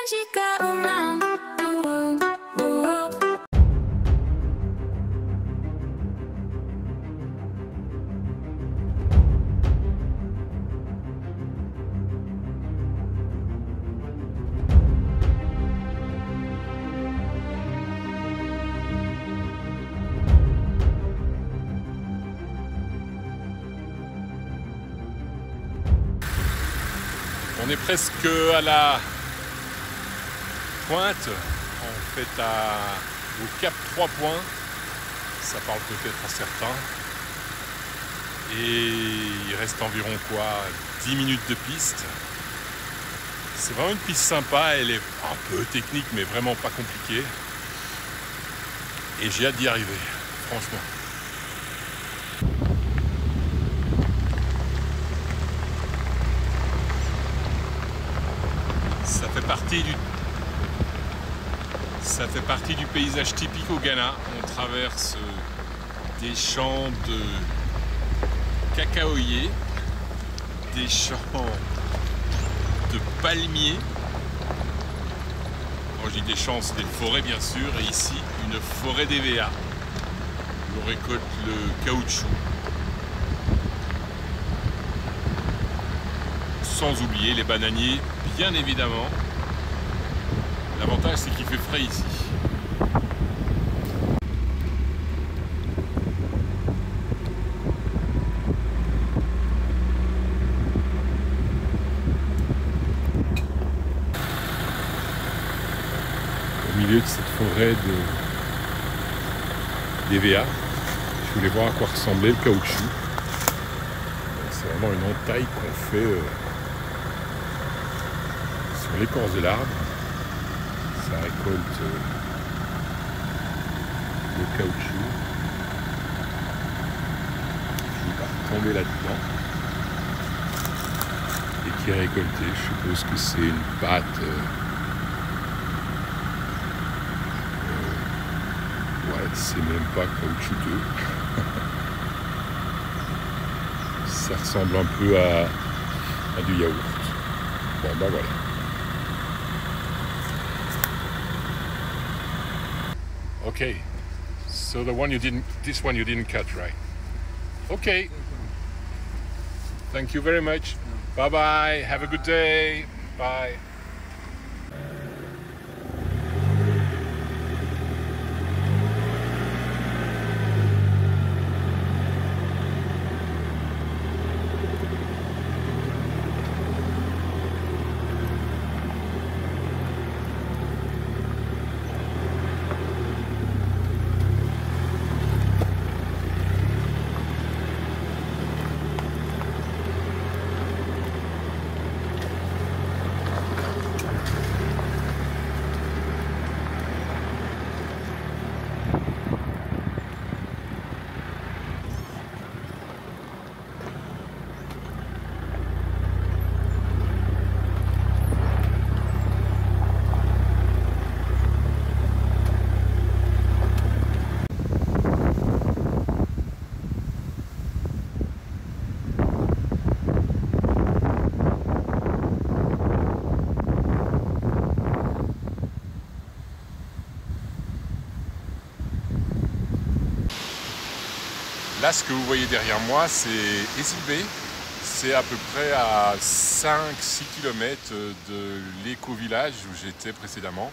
On est presque à la pointe, en fait au cap 3 points, ça parle peut-être à certains. Et il reste environ 10 minutes de piste. C'est vraiment une piste sympa, elle est un peu technique mais vraiment pas compliquée. Et j'ai hâte d'y arriver, franchement. Ça fait partie du paysage typique au Ghana. On traverse des champs de cacaoyers, des champs de palmiers. Quand je dis des champs, c'est des forêts bien sûr, et ici une forêt d'EVA. On récolte le caoutchouc. Sans oublier les bananiers, bien évidemment. L'avantage, c'est qu'il fait frais ici. Au milieu de cette forêt d'EVA, je voulais voir à quoi ressemblait le caoutchouc. C'est vraiment une entaille qu'on fait sur l'écorce de l'arbre. Ça récolte le caoutchouc, qui va tomber là-dedans et qui est récolté. Je suppose que c'est une pâte ouais, c'est même pas caoutchouteux. Ça ressemble un peu à du yaourt. Bon ben voilà. Okay, so this one you didn't cut, right? Okay. Thank you very much. Bye bye. Have a good day. Bye. Là, ce que vous voyez derrière moi, c'est Ezilbe. C'est à peu près à 5-6 km de l'éco-village où j'étais précédemment.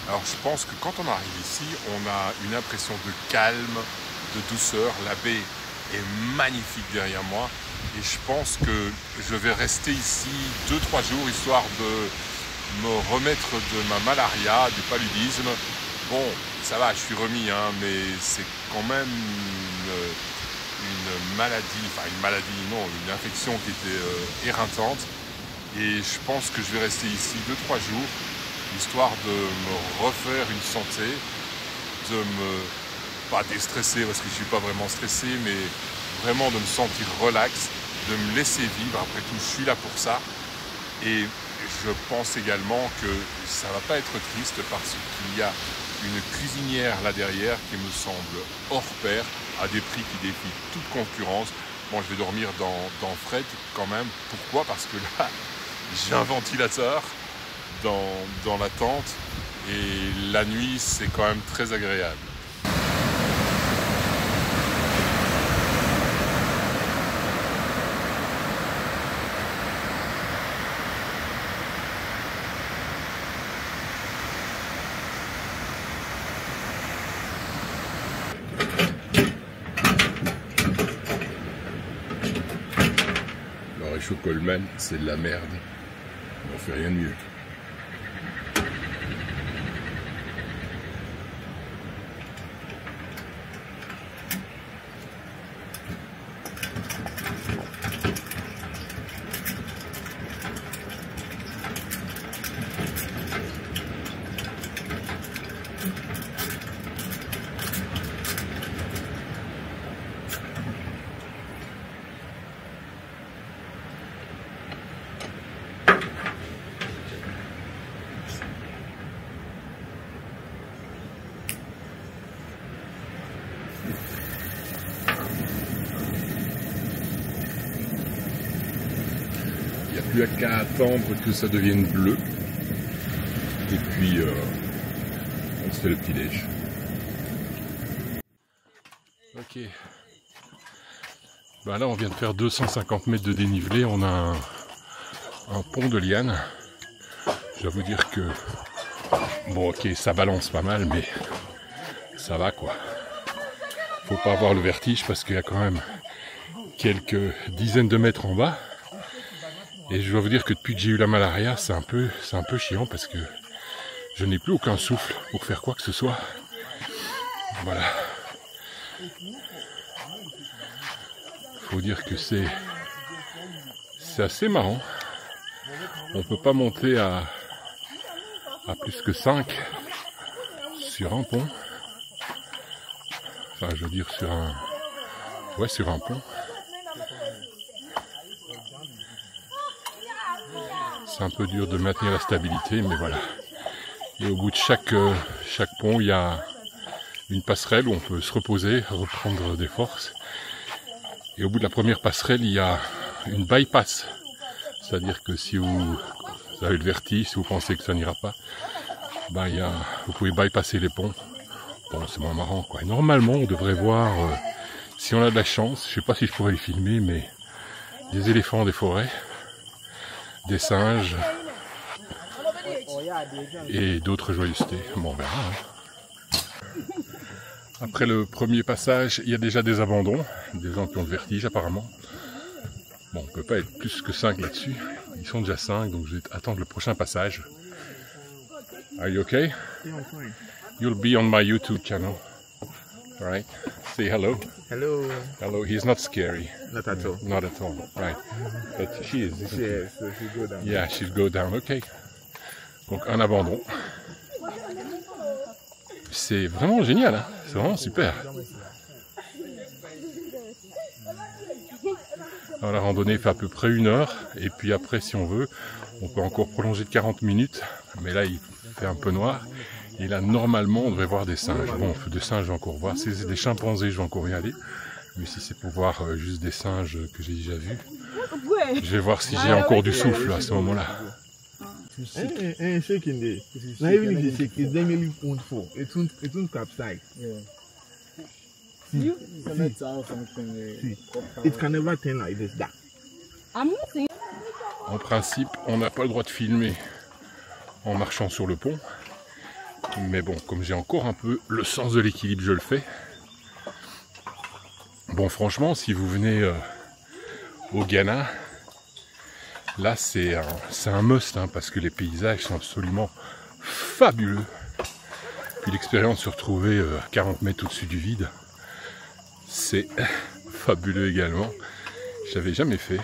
Alors je pense que quand on arrive ici, on a une impression de calme, de douceur. La baie est magnifique derrière moi. Et je pense que je vais rester ici 2-3 jours, histoire de me remettre de ma malaria, du paludisme. Bon, ça va, je suis remis, hein, mais c'est quand même une maladie, non, une infection qui était éreintante. Et je pense que je vais rester ici 2-3 jours, histoire de me refaire une santé, de me, pas déstresser parce que je ne suis pas vraiment stressé, mais vraiment de me sentir relax, de me laisser vivre. Après tout, je suis là pour ça. Et je pense également que ça ne va pas être triste parce qu'il y a une cuisinière là derrière qui me semble hors pair, à des prix qui défient toute concurrence. Bon, je vais dormir dans Fred quand même. Pourquoi? Parce que là, j'ai un ventilateur. dans la tente et la nuit c'est quand même très agréable. Le réchaud Coleman, c'est de la merde. On fait rien de mieux. Il n'y a plus qu'à attendre que ça devienne bleu. Et puis, on se fait le petit déj. Ok. Bah là, on vient de faire 250 mètres de dénivelé. On a un pont de liane. Je dois vous dire que... Bon, ok, ça balance pas mal, mais ça va, quoi. Faut pas avoir le vertige parce qu'il y a quand même quelques dizaines de mètres en bas. Et je dois vous dire que depuis que j'ai eu la malaria, c'est un peu chiant parce que je n'ai plus aucun souffle pour faire quoi que ce soit. Voilà. Faut dire que c'est assez marrant. On peut pas monter à plus que 5 sur un pont. Enfin, je veux dire sur un pont. C'est un peu dur de maintenir la stabilité, mais voilà. Et au bout de chaque pont, il y a une passerelle où on peut se reposer, reprendre des forces. Et au bout de la première passerelle, il y a une bypass. C'est-à-dire que si vous avez le vertige, si vous pensez que ça n'ira pas, ben vous pouvez bypasser les ponts. Bon, c'est moins marrant, quoi. Et normalement, on devrait voir, si on a de la chance, je sais pas si je pourrais les filmer, mais des éléphants des forêts, des singes et d'autres joyeusetés. Bon, on verra. Hein. Après le premier passage, il y a déjà des abandons, des gens qui ont le vertige apparemment. Bon, on peut pas être plus que 5 là-dessus. Ils sont déjà 5, donc je vais attendre le prochain passage. Are you okay? Yeah, I'm fine. You'll be on my YouTube channel. All right? Say hello. Hello. Hello. He's not scary. Not at all. Not at all. Right. But she is. Yeah, so she go down. Yeah, she'll go down. Okay. Donc un abandon. C'est vraiment génial. Hein? C'est vraiment super. Alors, la randonnée fait à peu près 1 heure. Et puis après, si on veut, on peut encore prolonger de 40 minutes. Mais là, il fait un peu noir. Et là, normalement, on devrait voir des singes. Bon, des singes, je vais encore voir. Si c'est des chimpanzés, je vais encore y aller. Mais si c'est pour voir juste des singes que j'ai déjà vus, je vais voir si j'ai encore du souffle à ce moment-là. And shaking there. Now even if you shake, it's definitely won't fall. It won't capsize. Yeah. See, it can never turn like this. That. En principe, on n'a pas le droit de filmer en marchant sur le pont. Mais bon, comme j'ai encore un peu le sens de l'équilibre, je le fais. Bon, franchement, si vous venez au Ghana, là c'est un must, hein, parce que les paysages sont absolument fabuleux. Puis l'expérience de se retrouver à 40 mètres au-dessus du vide, c'est fabuleux également. Je l'avais jamais fait.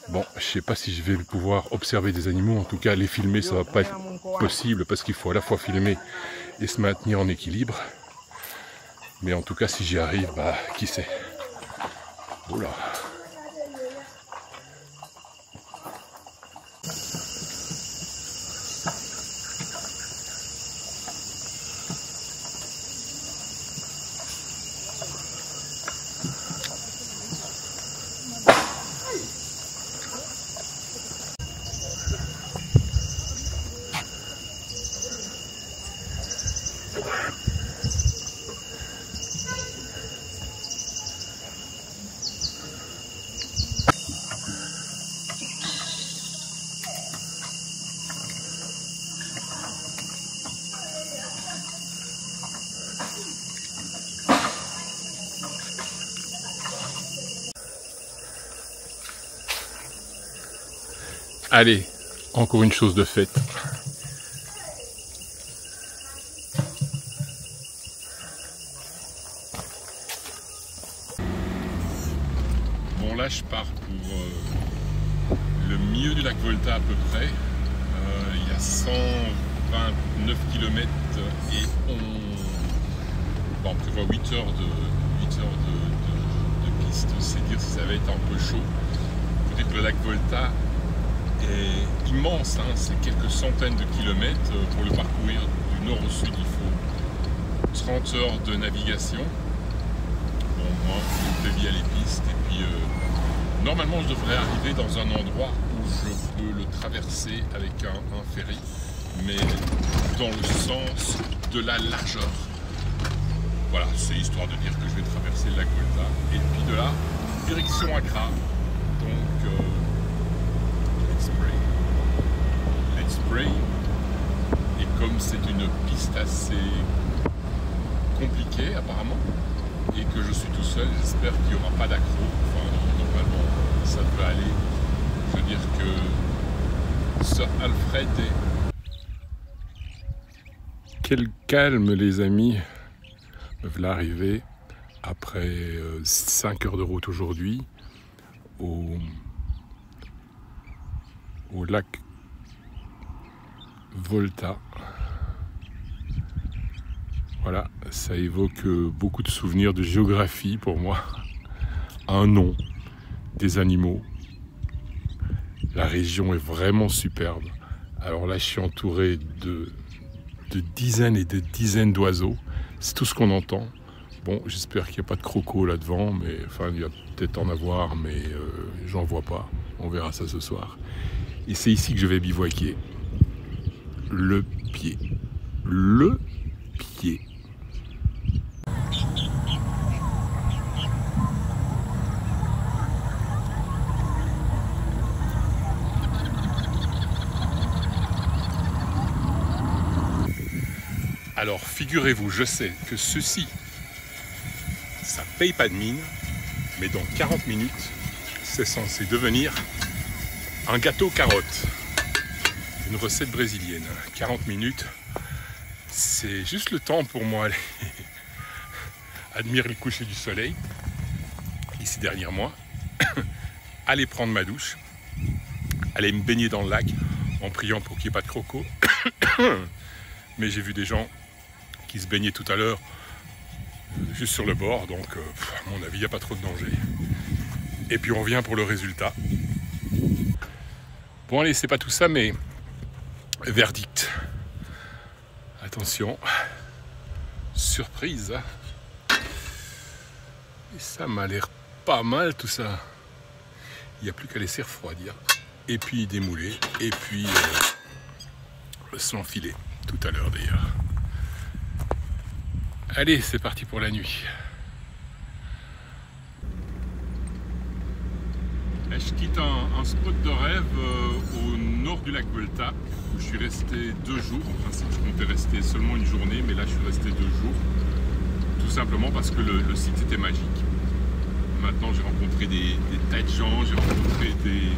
Bon, je sais pas si je vais pouvoir observer des animaux, en tout cas les filmer ça va pas être possible parce qu'il faut à la fois filmer et se maintenir en équilibre. Mais en tout cas si j'y arrive, bah qui sait. Oula. Allez, encore une chose de faite. Bon, là je pars pour le milieu du lac Volta à peu près. Il y a 129 km et on prévoit 8 heures de piste. C'est dire si ça va être un peu chaud. Il faut dire que le lac Volta est immense, hein, c'est quelques centaines de kilomètres. Pour le parcourir du nord au sud, il faut 30 heures de navigation. Bon, moi, je dévie à les pistes et puis normalement je devrais arriver dans un endroit où je peux le traverser avec un ferry, mais dans le sens de la largeur. Voilà, c'est histoire de dire que je vais traverser le lac Volta. Et puis de là, direction Accra. Donc, let's pray. Et comme c'est une piste assez compliquée apparemment, et que je suis tout seul, j'espère qu'il n'y aura pas d'accro. Enfin, normalement, ça devrait aller. Je veux dire que Sir Alfred est... Quel calme, les amis. Me voilà arrivé après 5 heures de route aujourd'hui au lac Volta. Voilà, ça évoque beaucoup de souvenirs de géographie pour moi. Un nom, des animaux. La région est vraiment superbe. Alors là, je suis entouré de dizaines et de dizaines d'oiseaux. C'est tout ce qu'on entend. Bon, j'espère qu'il n'y a pas de crocos là-devant, mais enfin, il y a peut-être en avoir, mais j'en vois pas. On verra ça ce soir. Et c'est ici que je vais bivouaquer. Le pied. Le pied. Alors, figurez-vous, je sais que ceci, ça paye pas de mine, mais dans 40 minutes, c'est censé devenir un gâteau carotte. Une recette brésilienne. 40 minutes, c'est juste le temps pour moi aller admirer le coucher du soleil, ici derrière moi, aller prendre ma douche, aller me baigner dans le lac en priant pour qu'il n'y ait pas de crocos. Mais j'ai vu des gens qui se baignaient tout à l'heure juste sur le bord, donc à mon avis il n'y a pas trop de danger. Et puis on revient pour le résultat. Bon allez, c'est pas tout ça, mais verdict. Attention, surprise. Et ça m'a l'air pas mal tout ça. Il n'y a plus qu'à laisser refroidir. Et puis démouler, et puis s'enfiler tout à l'heure d'ailleurs. Allez, c'est parti pour la nuit. Je quitte un spot de rêve au nord du lac Volta, où je suis resté 2 jours. En principe, je comptais rester seulement une journée, mais là, je suis resté 2 jours. Tout simplement parce que le site était magique. Maintenant, j'ai rencontré des tas de gens, j'ai rencontré des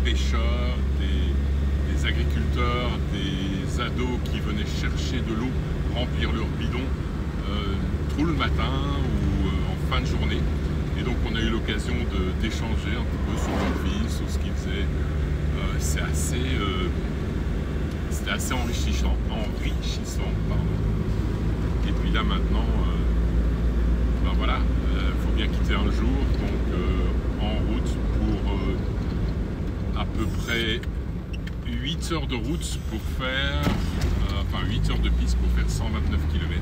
pêcheurs, des agriculteurs, des ados qui venaient chercher de l'eau, remplir leurs bidons, tôt le matin ou en fin de journée. Et donc on a eu l'occasion d'échanger un petit peu sur leur vie, sur ce qu'ils faisaient. C'était assez enrichissant, pardon. Et puis là maintenant, ben voilà, faut bien quitter un jour, donc en route pour à peu près 8 heures de route pour faire, 8 heures de piste pour faire 129 km.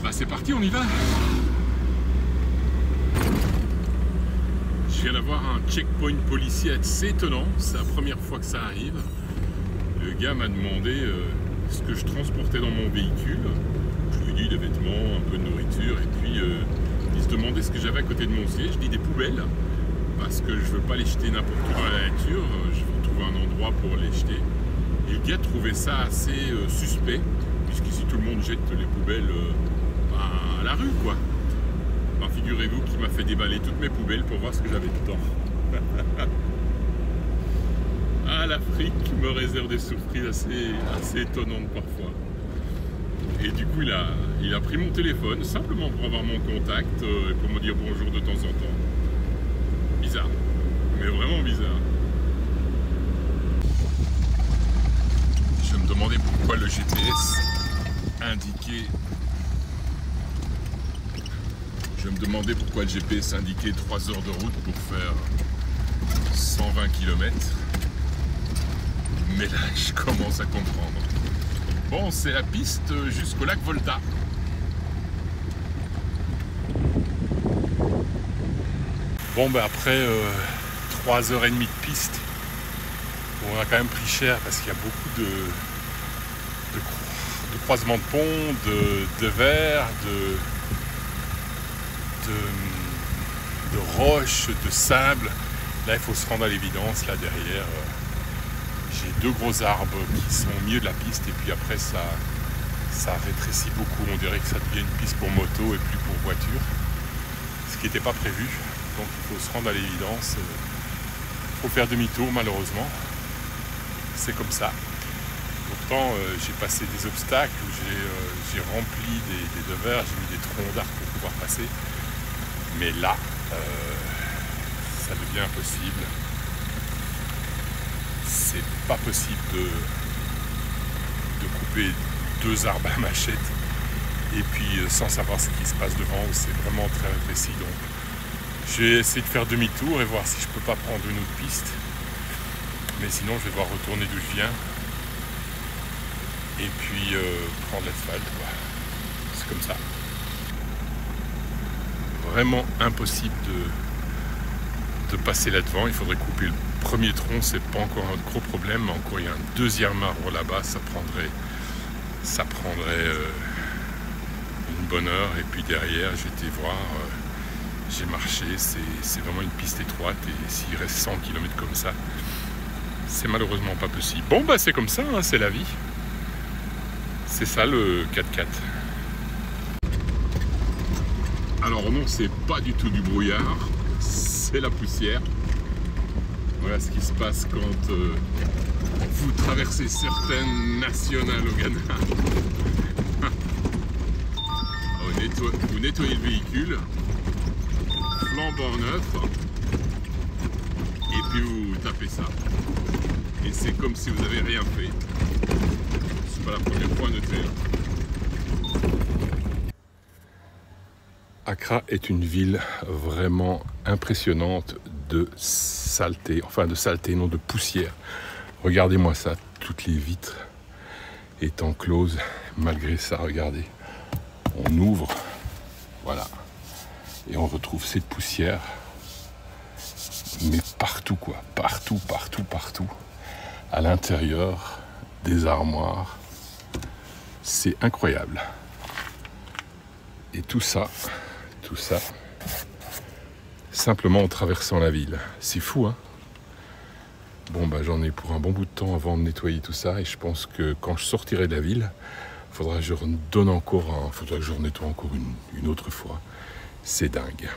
Bah c'est parti, on y va. Je viens d'avoir un checkpoint policier assez étonnant, c'est la première fois que ça arrive. Le gars m'a demandé ce que je transportais dans mon véhicule. Je lui ai dit des vêtements, un peu de nourriture, et puis il se demandait ce que j'avais à côté de mon siège. Je dis des poubelles, parce que je ne veux pas les jeter n'importe où dans la nature, je veux trouver un endroit pour les jeter. Et le gars trouvait ça assez suspect, puisqu'ici tout le monde jette les poubelles à la rue, quoi. Ben, figurez-vous qu'il m'a fait déballer toutes mes poubelles pour voir ce que j'avais dedans. l'Afrique me réserve des surprises assez étonnantes parfois. Et du coup, il a pris mon téléphone simplement pour avoir mon contact, pour me dire bonjour de temps en temps. Bizarre, mais vraiment bizarre. Je me demandais pourquoi le GPS indiquait... Je me demandais pourquoi le GPS indiquait 3 heures de route pour faire 120 km. Mais là, je commence à comprendre. Bon, c'est la piste jusqu'au lac Volta. Bon, ben après 3h30 de piste, on a quand même pris cher parce qu'il y a beaucoup de croisements de ponts, de verres, de roches, de sable. Là, il faut se rendre à l'évidence, là derrière. J'ai 2 gros arbres qui sont au milieu de la piste et puis après ça rétrécit beaucoup. On dirait que ça devient une piste pour moto et plus pour voiture. Ce qui n'était pas prévu. Donc il faut se rendre à l'évidence. Il faut faire demi-tour malheureusement. C'est comme ça. Pourtant j'ai passé des obstacles où j'ai rempli des devers, j'ai mis des troncs d'arbres pour pouvoir passer. Mais là, ça devient impossible. C'est pas possible de couper 2 arbres à machette et puis sans savoir ce qui se passe devant, c'est vraiment très rétréci. Donc je vais essayer de faire demi-tour et voir si je peux pas prendre une autre piste. Mais sinon je vais devoir retourner d'où je viens et puis prendre l'asphalte, quoi. C'est comme ça. Vraiment impossible de passer là-devant. Il faudrait couper le premier tronc, c'est pas encore un gros problème, mais encore il y a un 2e arbre là-bas, ça prendrait une bonne heure. Et puis derrière, j'ai été voir, j'ai marché, c'est vraiment une piste étroite et s'il reste 100 km comme ça, c'est malheureusement pas possible. Bon bah c'est comme ça, hein, c'est la vie. C'est ça le 4x4. Alors non, c'est pas du tout du brouillard, c'est la poussière. Voilà ce qui se passe quand vous traversez certaines nationales au Ghana. Vous nettoyez le véhicule, flambant neuf, et puis vous tapez ça. Et c'est comme si vous n'avez rien fait. C'est pas la première fois, notez. Accra est une ville vraiment impressionnante de saleté, non, de poussière. Regardez-moi ça, toutes les vitres étant closes. Malgré ça, regardez, on ouvre, voilà, et on retrouve cette poussière, mais partout quoi, partout, à l'intérieur des armoires. C'est incroyable. Et tout ça, simplement en traversant la ville. C'est fou, hein? Bon, bah j'en ai pour un bon bout de temps avant de nettoyer tout ça. Et je pense que quand je sortirai de la ville, faudra que je redonne encore faudra que je nettoie encore une autre fois. C'est dingue.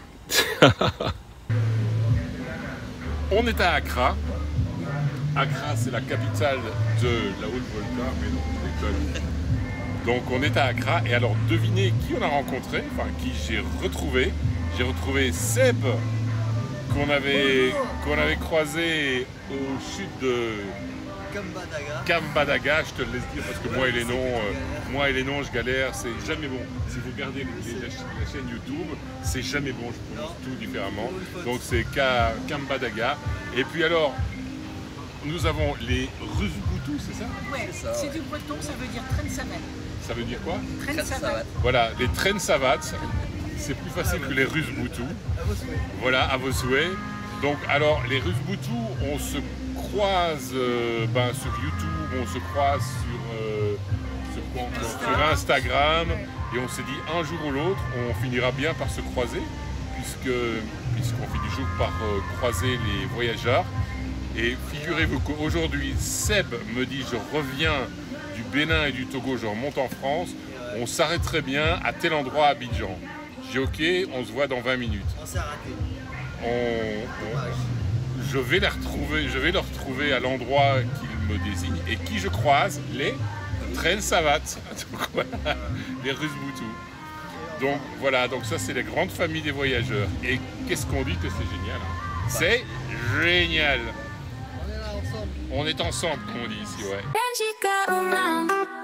On est à Accra. Accra, c'est la capitale de la Haute-Volta, mais non, je déconne. Donc on est à Accra et alors devinez qui on a rencontré, enfin qui j'ai retrouvé. J'ai retrouvé Seb qu'on avait croisé au chute de Kambadaga. Je te le laisse dire parce que moi et les noms je galère, c'est jamais bon. Si vous regardez la chaîne YouTube, c'est jamais bon, je prononce tout différemment. Donc c'est Kambadaga. Et puis alors, nous avons les Rusboutou, c'est ça? Ouais, c'est du breton, ça veut dire traîne savate. Ça veut dire quoi? Traîne savate. Voilà, les traînes savates, c'est plus facile que les Rusboutou. Voilà, à vos souhaits. Donc, alors, les Rusboutou, on se croise sur YouTube, on se croise sur Instagram, et on s'est dit un jour ou l'autre, on finira bien par se croiser, puisqu'on finit toujours par croiser les voyageurs. Et figurez-vous qu'aujourd'hui, Seb me dit je reviens du Bénin et du Togo, je remonte en France, on s'arrêterait bien à tel endroit à Abidjan. J'ai dit ok, on se voit dans 20 minutes. On s'est raté. je vais le retrouver à l'endroit qu'il me désigne et qui je croise, les Tren Savat, donc voilà, les Rusbutu. Donc voilà, donc ça c'est la grande famille des voyageurs. Et qu'est-ce qu'on dit que c'est génial, hein? C'est génial. On est là ensemble. On est ensemble, comme on dit ici, ouais. Magic around.